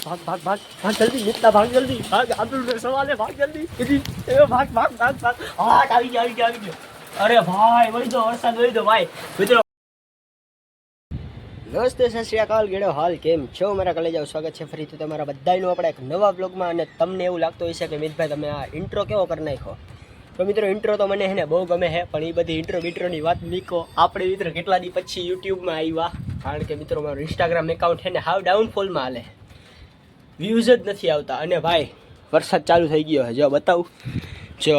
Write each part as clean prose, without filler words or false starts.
भाग भाग भाग भाग जल्दी मित्ता भाग जल्दी भाग अब्दुल सवाल है भाग जल्दी भाग भाग भाग भाग આવી ગયો અરે ભાઈ વળી દો વરસાદ વળી દો ભાઈ મિત્રો નમસ્તે સત શ્રી અકાલ ગેડો હાલ કેમ છો મારા કલેજાઓ સ્વાગત છે ફરીથી તમારા બધાનું આપણે એક નવા બ્લોગમાં અને તમને એવું લાગતું હોય છે કે મિતભાઈ તમે આ ઇન્ટ્રો કેવો કરી નાખ્યો તો મિત્રો ઇન્ટ્રો તો મને હે બહુ ગમે છે પણ એ બધી ઇન્ટ્રોની વાત નીકો આપણે મિત્રો કેટલા દી પછી યુટ્યુબમાં આવ્યા કારણ કે મિત્રો મારું ઇન્સ્ટાગ્રામ એકાઉન્ટ છે ને હાવ ડાઉનફોલમાં હાલે વ્યૂઝ જ નથી આવતા અને ભાઈ વરસાદ ચાલુ થઈ ગયો છે જો બતાવું જો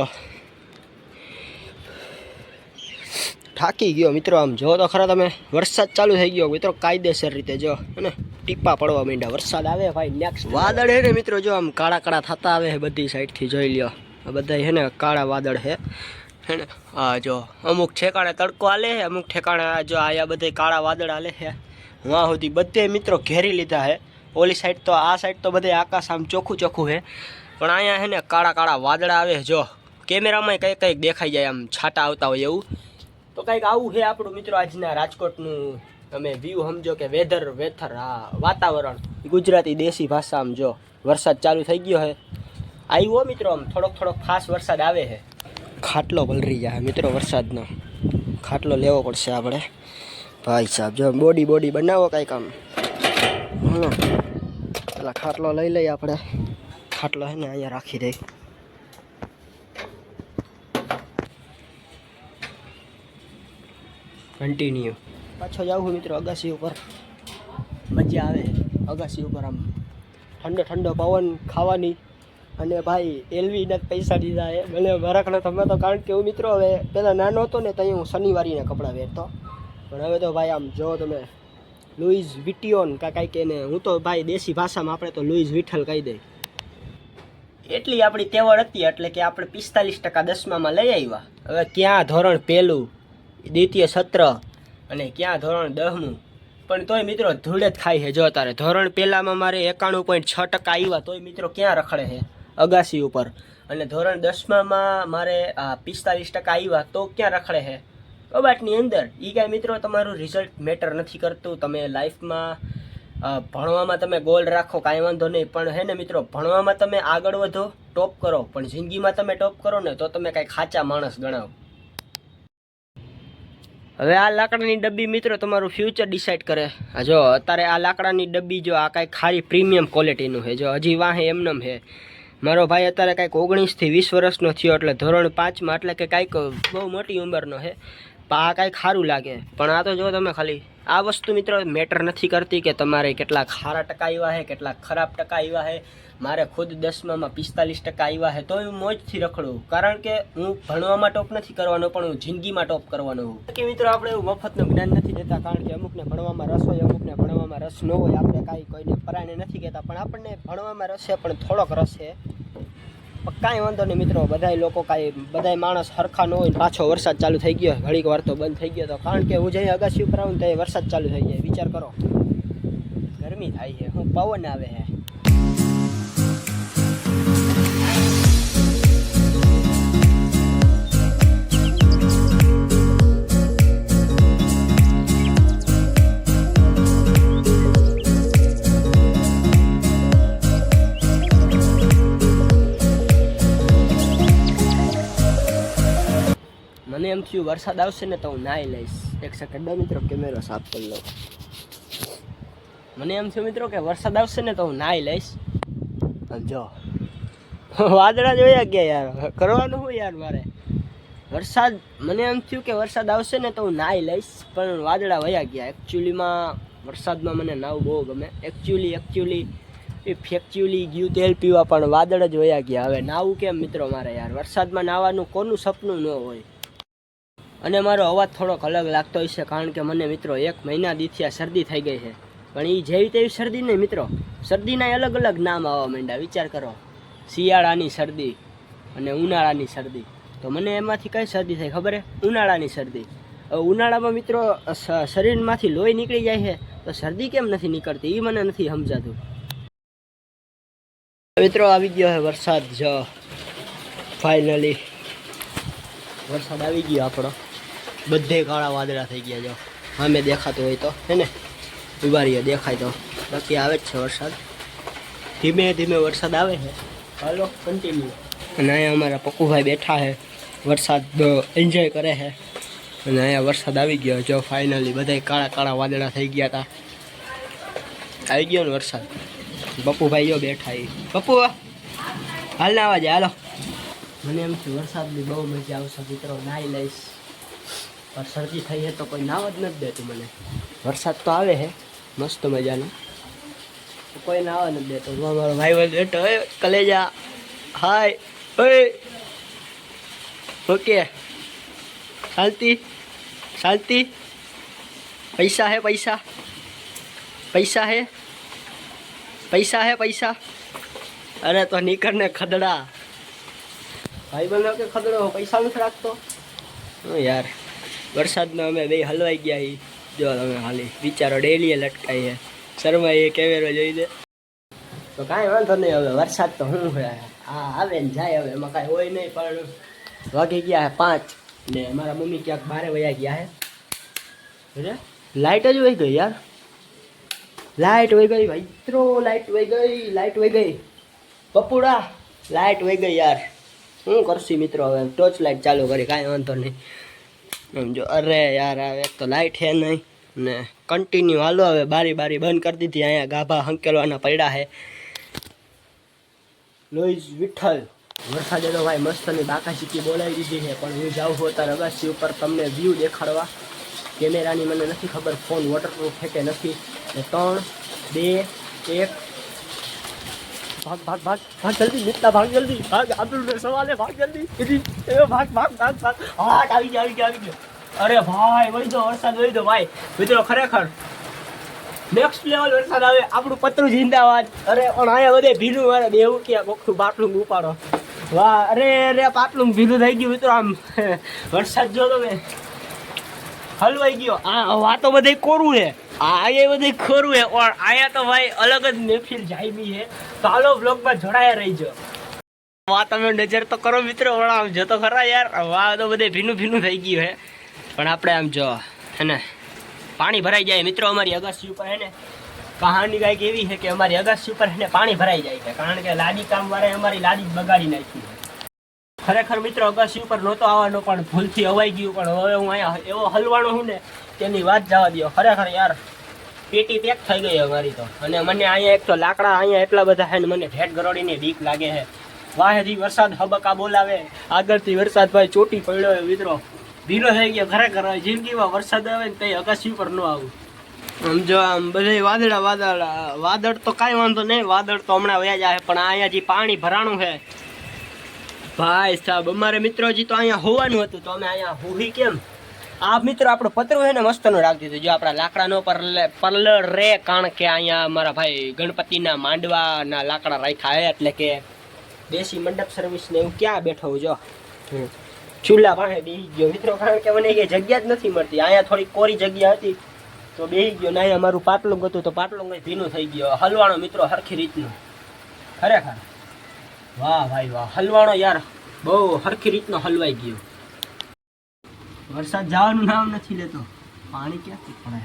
થાકી ગયો મિત્રો આમ જો તો ખરા તમે વરસાદ ચાલુ થઈ ગયો મિત્રો કાયદેસર રીતે જો અને ટીપા પડવા માંડ્યા વરસાદ આવે ભાઈ નેક્સ્ટ વાદળ હે ને મિત્રો જો આમ કાળા કાળા થતા આવે છે બધી સાઈડથી જોઈ લ્યો આ બધા હે ને કાળા વાદળ હે ને આ જો અમુક ઠેકાણે તડકો હાલે છે અમુક ઠેકાણે જો આયા બધે કાળા વાદળ હાલે છે વાં સુધી બધે મિત્રો ઘેરી લીધા છે ઓલી સાઈડ તો આ સાઈડ તો બધે આકાશ આમ ચોખ્ખું ચોખ્ખું છે પણ અહીંયા છે ને કાળા કાળા વાદળા આવે જો કેમેરામાં કંઈક કંઈક દેખાઈ જાય આમ છાટા આવતા હોય એવું તો કંઈક આવું છે આપણું મિત્રો આજના રાજકોટનું તમે વ્યૂ સમજો કે વેધર આ વાતાવરણ ગુજરાતી દેશી ભાષામાં જો વરસાદ ચાલુ થઈ ગયો છે આવ્યો મિત્રો આમ થોડોક ખાસ વરસાદ આવે છે ખાટલો પલરી જાય મિત્રો વરસાદનો ખાટલો લેવો પડશે આપણે ભાઈ સાહેબ જો બોડી બનાવો કાંઈક આમ પેલા ખાટલો લઈ લઈએ આપણે ખાટલો છે ને અહીંયા રાખી દઈ કન્ટિન્યુ પાછો જાઉં મિત્રો અગાસી ઉપર મજા આવે અગાસી ઉપર આમ ઠંડો પવન ખાવાની અને ભાઈ એલવીના પૈસા દીધા એ મને મારા તમે તો કારણ કે હું મિત્રો હવે પહેલાં નાનો હતો ને ત્યાં હું શનિવારીના કપડાં પહેરતો પણ હવે તો ભાઈ આમ જો તમે લુઈઝ વિટિયોન કાંઈક એને હું તો ભાઈ દેશી ભાષામાં આપણે તો લુઈઝ વિઠ્ઠલ કહી દઈ એટલી આપણી તેવડ હતી એટલે કે આપણે 45% 10માં લઈ આવ્યા હવે ક્યાં ધોરણ પહેલું દ્વિતીય સત્ર અને ક્યાં ધોરણ 10મું પણ તોય મિત્રો ધૂળ જ ખાય છે જો તારે ધોરણ પહેલામાં મારે 91.6% આવ્યા તોય મિત્રો ક્યાં રખડે છે અગાસી ઉપર અને ધોરણ 10માં મારે 45% આવ્યા તો ક્યાં રખડે છે કબાટની અંદર એ કાંઈ મિત્રો તમારું રિઝલ્ટ મેટર નથી કરતું તમે લાઈફમાં ભણવામાં તમે ગોલ રાખો કાંઈ વાંધો નહીં પણ હે ને મિત્રો ભણવામાં તમે આગળ વધો ટોપ કરો પણ જિંદગીમાં તમે ટોપ કરો ને તો તમે કાંઈ ખાચા માણસ ગણાવો હવે આ લાકડાની ડબ્બી મિત્રો તમારું ફ્યુચર ડિસાઇડ કરે જો અત્યારે આ લાકડાની ડબ્બી જો આ કાંઈક ખારી પ્રીમિયમ ક્વોલિટીનું છે જો હજી વાહે એમનેમ છે મારો ભાઈ અત્યારે કાંઈક 19 થી 20 વર્ષનો થયો એટલે ધોરણ 5માં એટલે કે કાંઈક બહુ મોટી ઉંમરનો છે આ કાંઈક સારું લાગે પણ આ તો જો તમે ખાલી આ વસ્તુ મિત્રો મેટર નથી કરતી કે તમારે કેટલા સારા ટકા આવ્યા છે કેટલા ખરાબ ટકા આવ્યા છે મારે ખુદ 10માં 45% આવ્યા છે તો હું મોજથી રખડું કારણ કે હું ભણવામાં ટોપ નથી કરવાનો પણ હું જિંદગીમાં ટોપ કરવાનો હું કે મિત્રો આપણે એવું મફતનું જ્ઞાન નથી દેતા કારણ કે અમુકને ભણવામાં રસ હોય અમુકને ભણવામાં રસ ન હોય આપણે કાંઈ કોઈને પરાયને નથી કહેતા પણ આપણને ભણવામાં રસ છે પણ થોડોક રસ છે કાંઈ વાંધો નહીં મિત્રો બધાય માણસ સરખા ન હોય પાછો વરસાદ ચાલુ થઈ ગયો ઘડીક વાર તો બંધ થઈ ગયો તો કારણ કે હું જઈ અગાસી ઉપર આવું ત્યાં વરસાદ ચાલુ થઈ જાય વિચાર કરો ગરમી થાય છે હું પવન આવે છે મને એમ થયું વરસાદ આવશે ને તો હું નાહી લઈશ એક સેકન્ડ મિત્રો કેમેરો સાફ કરી લઉં મને એમ થયું મિત્રો કે વરસાદ આવશે ને તો હું નાહી લઈશ જો વાદળા જોયા ગયા યાર કરવાનું હોય યાર મારે વરસાદ મને એમ થયું કે વરસાદ આવશે ને તો હું નાહી લઈશ પણ વાદળા વયા ગયા એકચ્યુઅલીમાં વરસાદમાં મને નાવું બહુ ગમે એકચ્યુઅલી ગયું તેલ પીવા પણ વાદળ જ વયા ગયા હવે નાવું કેમ મિત્રો મારે યાર વરસાદમાં નાવાનું કોનું સપનું ન હોય અને મારો અવાજ થોડોક અલગ લાગતો હોય છે કારણ કે મને મિત્રો 1 મહિના દીથી આ શરદી થઈ ગઈ છે પણ એ જેવી તેવી શરદી નહીં મિત્રો શરદીના અલગ નામ આવવા માંડ્યા વિચાર કરો શિયાળાની શરદી અને ઉનાળાની શરદી તો મને એમાંથી કઈ શરદી થઈ ખબર છે ઉનાળાની શરદી હવે ઉનાળામાં મિત્રો શરીરમાંથી લોહી નીકળી જાય છે તો શરદી કેમ નથી નીકળતી એ મને નથી સમજાતું મિત્રો આવી ગયો છે વરસાદ જો ફાઇનલી વરસાદ આવી ગયો આપણો બધે કાળા વાદળા થઈ ગયા જો સામે દેખાતું હોય તો હે ને ઉભા રહીએ દેખાય તો બાકી આવે જ છે વરસાદ ધીમે ધીમે વરસાદ આવે છે. હાલો કન્ટિન્યુ. અને અહીંયા અમારા પપ્પુભાઈ બેઠા છે, વરસાદ એન્જોય કરે છે. અને અહીંયા વરસાદ આવી ગયો. જો ફાઇનલી બધા કાળા કાળા વાદળા થઈ ગયા હતા. આવી ગયો ને વરસાદ. પપ્પુભાઈ જો બેઠા એ. પપ્પુ હાલ ના આવાજે હાલો. મને એમ છે વરસાદની બહુ મજા આવશે મિત્રો, નાહી લઈશ. પણ શરદી થઈ છે તો કોઈ નાવા જ નથી દેતું મને. વરસાદ તો આવે છે મસ્ત મજાનો, કોઈ નાવા નથી દેતો. મારો ભાઈ બેઠો હે કલેજા. હાય ઓય ઓકે શાંતિ શાંતિ. પૈસા હે પૈસા, પૈસા હે પૈસા હે પૈસા. અરે તો નીકળને ખદડા. ભાઈ બનો કે ખદડો પૈસા નથી રાખતો યાર. વરસાદમાં અમે બે હલવાઈ ગયા. જો તમે ખાલી વિચારો, ડેલીએ લટકાઈ છે. શર્મા એ કેમેરો જોઈ દે તો કાંઈ વાંધો નહીં. હવે વરસાદ તો શું હોય, હા આવે ને જાય. હવે એમાં કાંઈ હોય નહીં. પણ વાગી ગયા 5 ને મારા મમ્મી ક્યાંક 12 વયા ગયા છે. લાઇટ જ વહી ગઈ યાર. લાઇટ વહી ગઈ ભાઈ મિત્રો, લાઇટ વહી ગઈ, લાઇટ વહી ગઈ. પપ્પુડા લાઇટ વહી ગઈ યાર. શું કરશી મિત્રો હવે? ટોર્ચ લાઇટ ચાલુ કરી, કાંઈ વાંધો નહીં. સમજો. અરે યાર હવે એક તો લાઇટ છે નહીં ને કન્ટિન્યુ હાલો. હવે બારી બંધ કરી દીધી. અહીંયા ગાભા હંકેલવાના પડ્યા છે. લોઈઝ વિઠ્ઠલ. વરસાદે તો ભાઈ મસ્તની બાકાશીકી બોલાવી દીધી છે. પણ હું જાઉં છું અત્યારે અગાસી ઉપર તમને વ્યૂ દેખાડવા. કેમેરાની મને નથી ખબર ફોન વોટરપ્રૂફ છે કે નથી. 3 2 1 ભાગ ભાગ ભાગ ભાગ જલ્દી મિત્તા, ભાગ જલ્દી ભાગ. આબ્દુલ સવાલ હે, ભાગ જલ્દી. ભાગ ભાગ ભાગ ભાગ. હા આવી ગયો. અરે ભાઈ વહી દો, વરસાદ વહી દો ભાઈ મિત્રો. ખરેખર નેક્સ્ટ લેવલ વરસાદ આવે. આપણું પતરું જિંદાબાદ. અરે પણ અહીંયા બધે ભીનું. મારે બેવું કે મોખું પાટલું ઉપાડો. વાહ અરે અરે પાટલું ભીનું થઈ ગયું મિત્રો. આમ વરસાદ જો તમે હલવાઈ ગયો. આ વાતો બધે કોરું છે, અહીંયા બધે ખોરું છે. પણ અહીંયા તો ભાઈ અલગ જ મહેફિલ જામી છે. તો હાલો બ્લોગમાં જોડાયા રહીજો. વાહ તમે નજર તો કરો મિત્રો, આમ જો તો ખરા યાર. વાહ તો બધે ભીનું થઈ ગયું છે. પણ આપણે આમ જો હે ને પાણી ભરાઈ જાય મિત્રો. અમારી અગાસી ઉપર હે ને કહાની કાંઈક એવી છે કે અમારી અગાસી ઉપર હે ને પાણી ભરાઈ જાય છે. કારણ કે લાદી કામ વાળાએ અમારી લાદી બગાડી નાખી છે. ખરેખર મિત્રો અગાસી ઉપર નહોતો આવવાનો પણ ભૂલથી અવાઈ ગયું. પણ હવે હું અહીંયા એવો હલવાનો છું ને તેની વાત જવા દો. ખરેખર યાર પેટી પેક થઈ ગઈ અમારી તો. અને મને અહીંયા એક તો લાકડા અહીંયા એટલા બધા છે ને મને ઢેટ ગરોડીની બીક લાગે છે. વાહેથી વરસાદ હબકા બોલાવે, આગળથી વરસાદ ભાઈ ચોટી પડ્યો મિત્રો. ભીનો થઈ ગયો ખરેખર. જિંદગીમાં વરસાદ આવે ને તે અગાસી ઉપર ન આવું. આમ જો આમ બધા વાદળ તો કાંઈ વાંધો નહીં. વાદળ તો હમણાં વયા જાય. પણ અહીંયા જે પાણી ભરાણું છે ભાઈ સાહેબ અમારે મિત્રો હજી તો અહીંયા હોવાનું હતું. તો અમે અહીંયા હોવી કેમ? આ મિત્રો આપણો પતરું છે ને મસ્તનું રાખી દીધું. જો આપણા લાકડાનો પરલર રે. કારણ કે અહીંયા અમારા ભાઈ ગણપતિના માંડવાના લાકડા રાખ્યા છે. એટલે કે દેશી મંડપ સર્વિસ ને એવું ક્યાં બેઠો હું જો ચૂલા પાસે બેસી ગયો મિત્રો. કારણ કે મને એ જગ્યા જ નથી મળતી. અહીંયા થોડી કોરી જગ્યા હતી તો બેસી ગયો. ને અહીંયા મારું પાટલું હતું તો પાટલું કંઈ ભીનું થઈ ગયો. હલવાણો મિત્રો હરખી રીતનું. ખરેખર વાહ ભાઈ વાહ. હલવાણો યાર બહુ હરખી રીતનો હલવાઈ ગયો. વરસાદ જવાનું નામ નથી લેતો. પાણી ક્યાંથી પડે?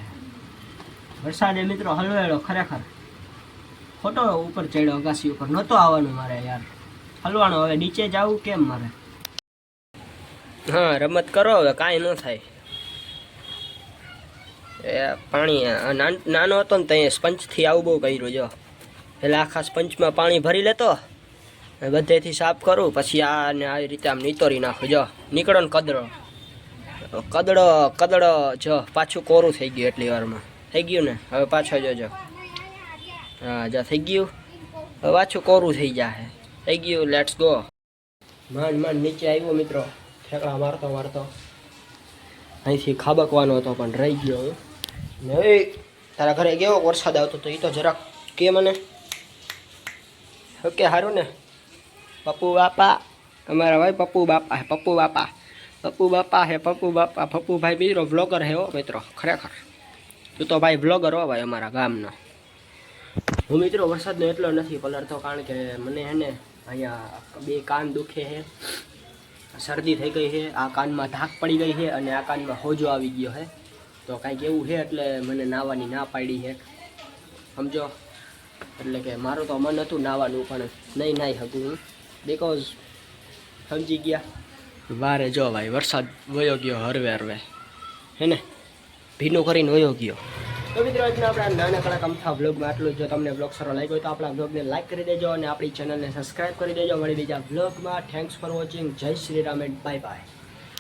વરસાદે મિત્રો હલવાયેલો ખરેખર. ખોટો ઉપર ચડ્યો અગાસી ઉપર. નહોતો આવવાનું મારે યાર. હલવાનો હવે નીચે જવું કેમ મારે? હા રમત કરો હવે કાંઈ ન થાય. એ પાણી નાનો હતો ને ત્યાં સ્પંચથી આવું બહુ કર્યું. જો એટલે આખા સ્પંચમાં પાણી ભરી લેતો, બધેથી સાફ કરું, પછી આને આવી રીતે આમ નીતોરી નાખું. જો નીકળો ને કદડો જો પાછું કોરું થઈ ગયું. એટલી વારમાં થઈ ગયું ને. હવે પાછો જોજો. હા જો થઈ ગયું. હવે પાછું કોરું થઈ જાય. થઈ ગયું. Let's go. માંડ નીચે આવ્યો મિત્રો. ઠેકડા મારતો અહીંથી ખાબકવાનો હતો પણ રહી ગયો. ને તારા ઘરે કેવો વરસાદ આવતો તો એ તો જરાક કે મને. ઓકે સારું ને? પપ્પુ બાપા અમારા ભાઈ પપ્પુ બાપા હે. પપ્પુભાઈ મિત્રો વ્લોગર હે હો મિત્રો. ખરેખર તું તો ભાઈ વ્લોગર હો ભાઈ અમારા ગામનો. હું મિત્રો વરસાદનો એટલો નથી પલળતો કારણ કે મને હે ને અહીંયા 2 કાન દુખે છે. શરદી થઈ ગઈ છે. આ કાનમાં ધાક પડી ગઈ છે અને આ કાનમાં હોજો આવી ગયો છે. તો કાંઈક એવું છે એટલે મને નાહવાની ના પાડી છે સમજો. એટલે કે મારું તો મન હતું નાવાનું પણ નહીં નાહી શકું હું બિકોઝ સમજી ગયા વારે જો ભાઈ વરસાદ વયો ગયો હરવે હરવે હે ને ભીનું કરીને વયો ગયો. તો મિત્રો આજના આપણા નાનકડા કમથા વ્લોગમાં આટલું. જો તમને વ્લોગ સારો લાગ્યો હોય તો આપણા વ્લોગને લાઈક કરી દેજો અને આપણી ચેનલને સબસ્ક્રાઈબ કરી દેજો. મળી બીજા વ્લોગમાં. Thanks for watching. જય Shri Ram and bye by.